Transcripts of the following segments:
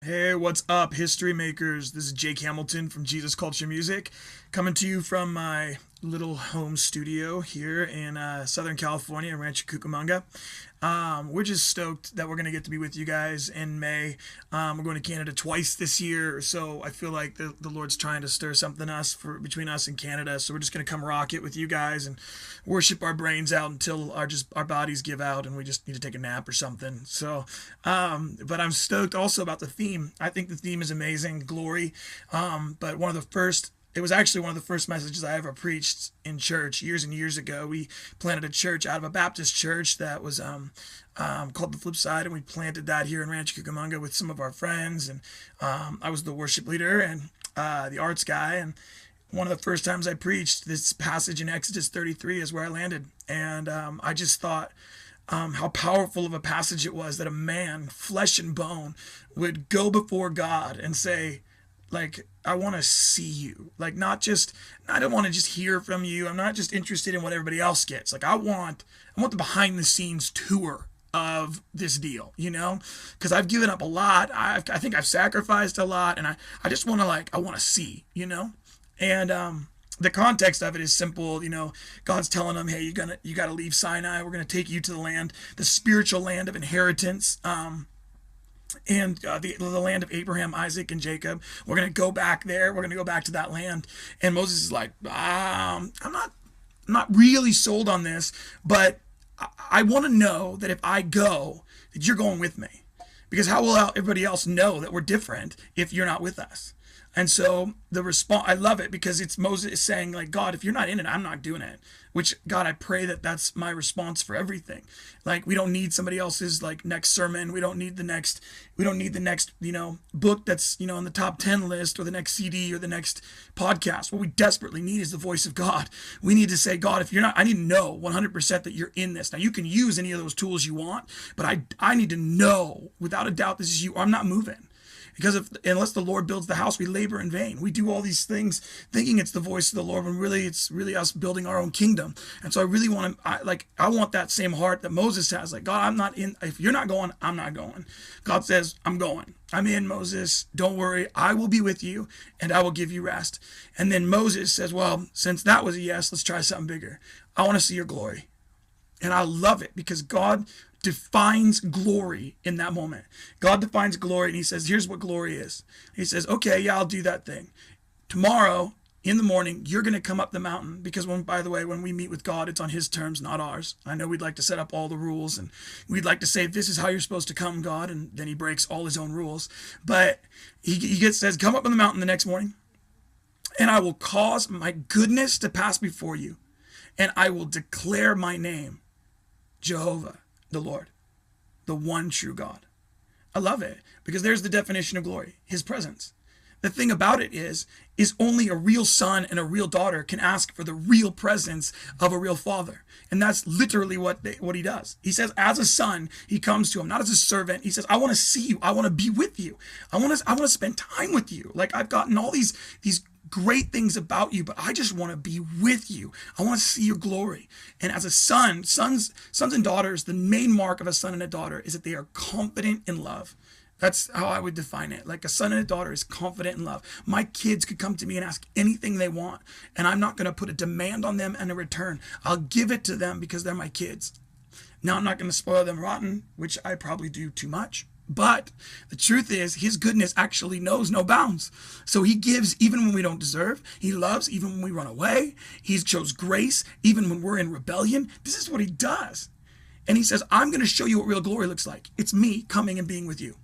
Hey, what's up, Historymakers? This is Jake Hamilton from Jesus Culture Music, coming to you from my little home studio here in Southern California, in Rancho Cucamonga. We're just stoked that we're going to get to be with you guys in May. We're going to Canada twice this year, so I feel like the Lord's trying to stir something between us and Canada. So we're just going to come rock it with you guys and worship our brains out until our bodies give out and we just need to take a nap or something. So, but I'm stoked also about the theme. I think the theme is amazing, glory. But it was actually one of the first messages I ever preached in church years and years ago. We planted a church out of a Baptist church that was called The Flip Side, and we planted that here in Rancho Cucamonga with some of our friends. And I was the worship leader and the arts guy. And one of the first times I preached, this passage in Exodus 33 is where I landed. And I just thought how powerful of a passage it was that a man, flesh and bone, would go before God and say, like, I want to see you. Like, I don't want to just hear from you. I'm not just interested in what everybody else gets. Like, I want the behind the scenes tour of this deal, because I've given up a lot. I think I've sacrificed a lot, and I just want to, I want to see, and the context of it is simple. God's telling them, hey, you got to leave Sinai. We're going to take you to the spiritual land of inheritance. And the land of Abraham, Isaac, and Jacob. We're going to go back there. We're going to go back to that land. And Moses is like, I'm not really sold on this, but I want to know that if I go, that you're going with me. Because how will everybody else know that we're different if you're not with us? And so the response, I love it because it's Moses saying, like, God, if you're not in it, I'm not doing it. Which, God, I pray that that's my response for everything. Like, we don't need somebody else's next sermon. We don't need the next book that's on the top 10 list, or the next CD, or the next podcast. What we desperately need is the voice of God. We need to say, God, if you're not, I need to know 100% that you're in this. Now, you can use any of those tools you want, but I need to know without a doubt this is you, or I'm not moving. Because unless the Lord builds the house, we labor in vain. We do all these things thinking it's the voice of the Lord, when really it's really us building our own kingdom. And so I really want to, I want that same heart that Moses has. Like, God, I'm not in. If you're not going, I'm not going. God says, I'm going. I'm in, Moses. Don't worry. I will be with you, and I will give you rest. And then Moses says, well, since that was a yes, let's try something bigger. I want to see your glory. And I love it because God defines glory in that moment. God defines glory, and he says, here's what glory is. He says, okay, yeah, I'll do that thing. Tomorrow in the morning, you're going to come up the mountain, because by the way, when we meet with God, it's on his terms, not ours. I know we'd like to set up all the rules, and we'd like to say, this is how you're supposed to come, God, and then he breaks all his own rules. But he says, come up on the mountain the next morning, and I will cause my goodness to pass before you, and I will declare my name, Jehovah, the Lord, the one true God. I love it because there's the definition of glory, his presence. The thing about it is only a real son and a real daughter can ask for the real presence of a real father. And that's literally what he does. He says, as a son, he comes to him, not as a servant. He says, I want to see you. I want to be with you. I want to spend time with you. Like, I've gotten all these great things about you, but I just want to be with you. I want to see your glory. And as a sons and daughters, the main mark of a son and a daughter is that they are confident in love. That's how I would define it. Like, a son and a daughter is confident in love. My kids could come to me and ask anything they want, and I'm not going to put a demand on them and a return. I'll give it to them because they're my kids. Now, I'm not going to spoil them rotten, which I probably do too much. But the truth is, his goodness actually knows no bounds. So he gives even when we don't deserve. He loves even when we run away. He shows grace even when we're in rebellion. This is what he does. And he says, I'm going to show you what real glory looks like. It's me coming and being with you.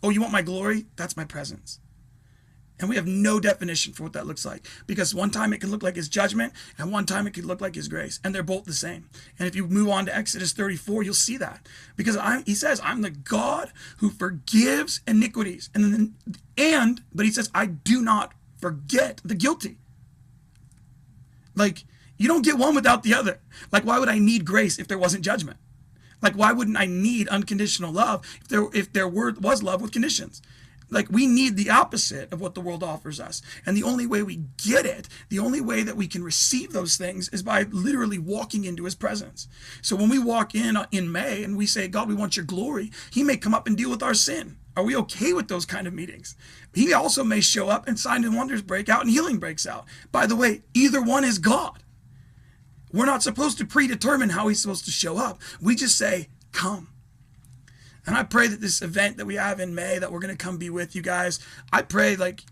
Oh, you want my glory? That's my presence. And we have no definition for what that looks like, because one time it can look like his judgment, and one time it could look like his grace, and they're both the same. And if you move on to Exodus 34, you'll see that, because he says, I'm the God who forgives iniquities, but he says, I do not forget the guilty. Like, you don't get one without the other. Like, why would I need grace if there wasn't judgment? Like, why wouldn't I need unconditional love if there was love with conditions? Like, we need the opposite of what the world offers us. And the only way we get it, the only way that we can receive those things is by literally walking into his presence. So when we walk in May and we say, God, we want your glory, he may come up and deal with our sin. Are we okay with those kind of meetings? He also may show up and signs and wonders break out and healing breaks out. By the way, either one is God. We're not supposed to predetermine how he's supposed to show up. We just say, come. And I pray that this event that we have in May, that we're going to come be with you guys, I pray like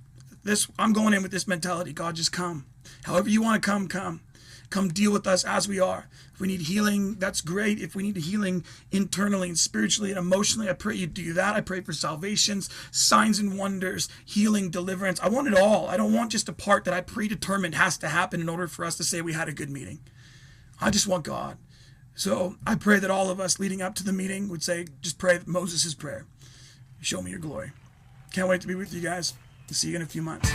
this, I'm going in with this mentality. God, just come. However you want to come, come. Come deal with us as we are. If we need healing, that's great. If we need healing internally and spiritually and emotionally, I pray you do that. I pray for salvations, signs and wonders, healing, deliverance. I want it all. I don't want just a part that I predetermined has to happen in order for us to say we had a good meeting. I just want God. So I pray that all of us leading up to the meeting would say, just pray Moses' prayer. Show me your glory. Can't wait to be with you guys. See you in a few months.